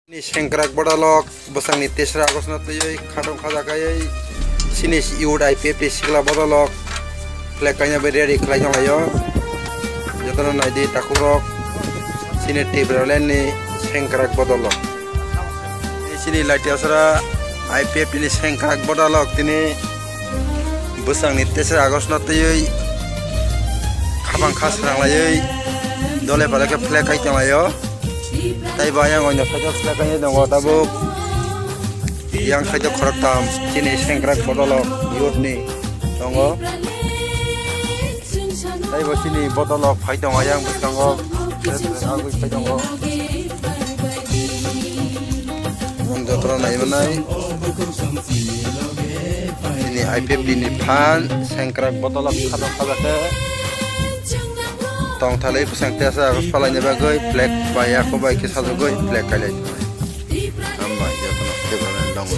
Ini sengkrak bodalok besang ni tesra agos na tuyoi khatong khajakayai sini iud IPF sikla bodalok flekanya bederi khlaiang layo jotono naidi takurok sini tibralen ni sengkrak bodalok sini latiasra IPF ini sengkrak bodalok tini besang ni tesra agos na tuyoi khabang khasrang layoi dole balake flekai tang layo tai bayang onyo sajak selakanya dong tabuk yang sajak korak tam sini sengkrak bodolok yud ni dongo tai bo sini bodolok phai dong ayang buskango aku phai dongo jotra nai manai ini IPF ini phan sengkrak bodolok khadok khadake tong thalai pusang tiasa agus palanya bagai black baya ko bai ke sadu goi black kale amma ya tono de dong